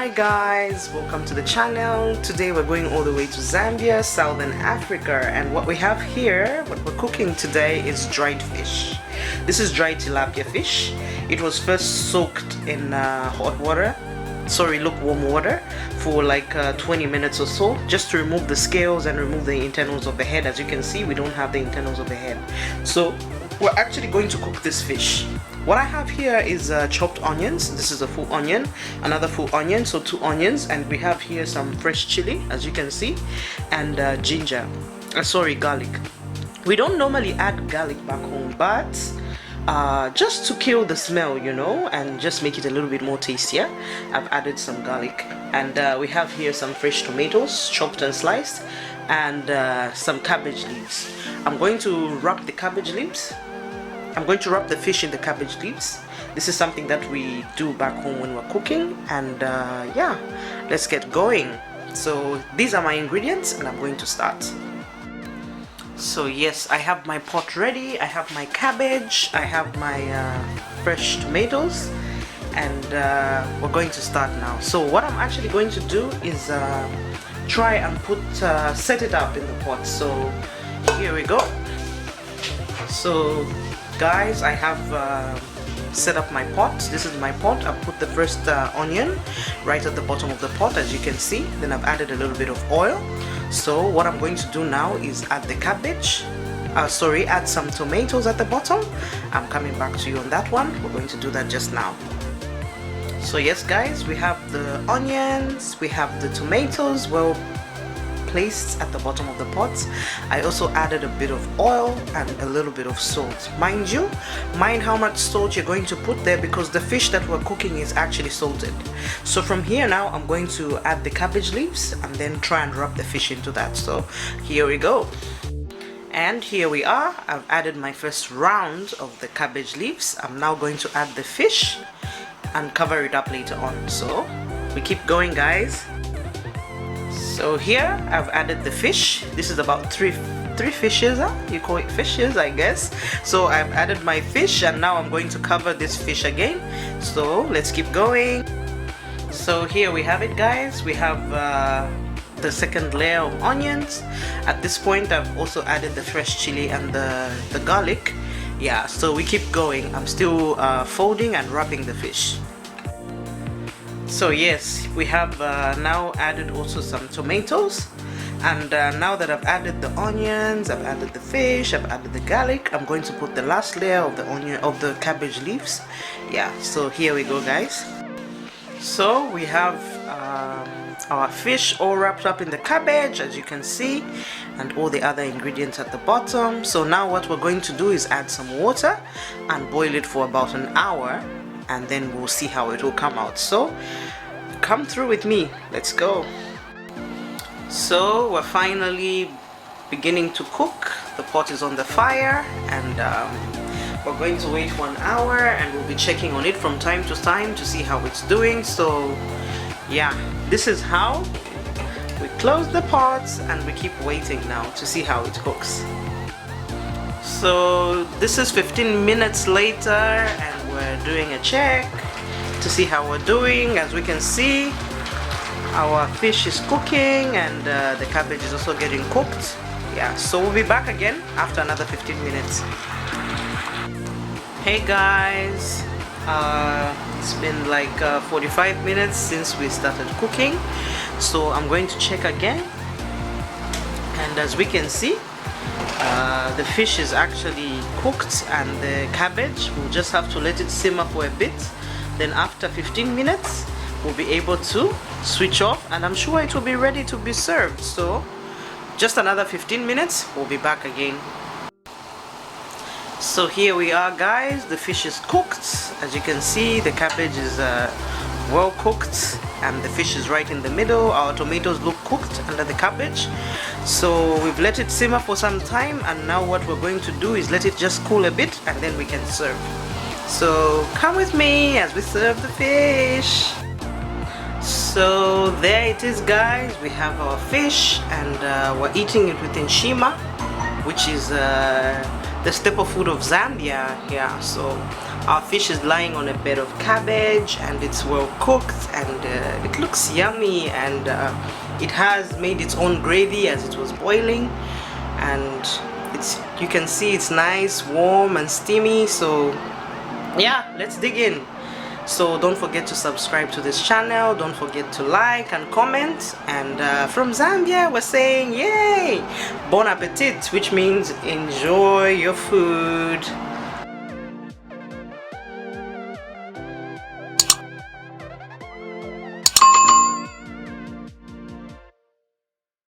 Hi guys, welcome to the channel. Today we're going all the way to Zambia, Southern Africa, and what we have here, what we're cooking today is dried fish. This is dried tilapia fish. It was first soaked in lukewarm water for like 20 minutes or so, just to remove the scales and remove the internals of the head. As you can see, we don't have the internals of the head, so we're actually going to cook this fish. What I have here is chopped onions. This is a full onion, another full onion, so 2 onions, and we have here some fresh chili, as you can see, and garlic. We don't normally add garlic back home, but just to kill the smell, you know, and just make it a little bit more tastier, I've added some garlic. And we have here some fresh tomatoes, chopped and sliced, and some cabbage leaves. I'm going to wrap the cabbage leaves. I'm going to wrap the fish in the cabbage leaves. This is something that we do back home when we're cooking, and yeah, let's get going. So these are my ingredients, and I'm going to start. So yes, I have my pot ready, I have my cabbage, I have my fresh tomatoes, and we're going to start now. So what I'm actually going to do is try and set it up in the pot. So here we go. So guys, I have set up my pot. This is my pot. I've put the first onion right at the bottom of the pot, as you can see. Then I've added a little bit of oil. So what I'm going to do now is add the cabbage, add some tomatoes at the bottom. I'm coming back to you on that one. We're going to do that just now. So yes guys, we have the onions, we have the tomatoes well placed at the bottom of the pot. I also added a bit of oil and a little bit of salt. Mind how much salt you're going to put there, because the fish that we're cooking is actually salted. So from here now, I'm going to add the cabbage leaves and then try and wrap the fish into that. So here we go. And here we are. I've added my first round of the cabbage leaves. I'm now going to add the fish and cover it up later on. So we keep going guys. So here I've added the fish. This is about three fishes, you call it fishes, I guess. So I've added my fish, and now I'm going to cover this fish again. So let's keep going. So here we have it guys. We have the second layer of onions. At this point I've also added the fresh chili and the garlic. Yeah, so we keep going. I'm still folding and wrapping the fish. So yes, we have now added also some tomatoes, and now that I've added the onions, I've added the fish, I've added the garlic, I'm going to put the last layer of the cabbage leaves. Yeah, so here we go guys. So we have our fish all wrapped up in the cabbage, as you can see, and all the other ingredients at the bottom. So now what we're going to do is add some water and boil it for about an hour, and then we'll see how it will come out. So come through with me, let's go. So we're finally beginning to cook. The pot is on the fire, and we're going to wait for an hour, and we'll be checking on it from time to time to see how it's doing. So yeah, this is how we close the pot, and we keep waiting now to see how it cooks. So this is 15 minutes later, and we're doing a check to see how we're doing. As we can see, our fish is cooking, and the cabbage is also getting cooked. Yeah, so we'll be back again after another 15 minutes. Hey guys, it's been like 45 minutes since we started cooking, so I'm going to check again, and as we can see, the fish is actually cooked, and the cabbage, we'll just have to let it simmer for a bit. Then after 15 minutes we'll be able to switch off, and I'm sure it will be ready to be served. So just another 15 minutes, we'll be back again. So here we are guys, the fish is cooked. As you can see, the cabbage is well cooked, and the fish is right in the middle. Our tomatoes look cooked under the cabbage. So we've let it simmer for some time, and now what we're going to do is let it just cool a bit, and then we can serve. So come with me as we serve the fish. So there it is guys, we have our fish, and we're eating it with Nshima, which is the the staple food of Zambia. Yeah, so our fish is lying on a bed of cabbage, and it's well cooked, and it looks yummy, and it has made its own gravy as it was boiling, and you can see it's nice, warm and steamy. So yeah, let's dig in. So don't forget to subscribe to this channel, don't forget to like and comment, and from Zambia we're saying yay, bon appetit, which means enjoy your food.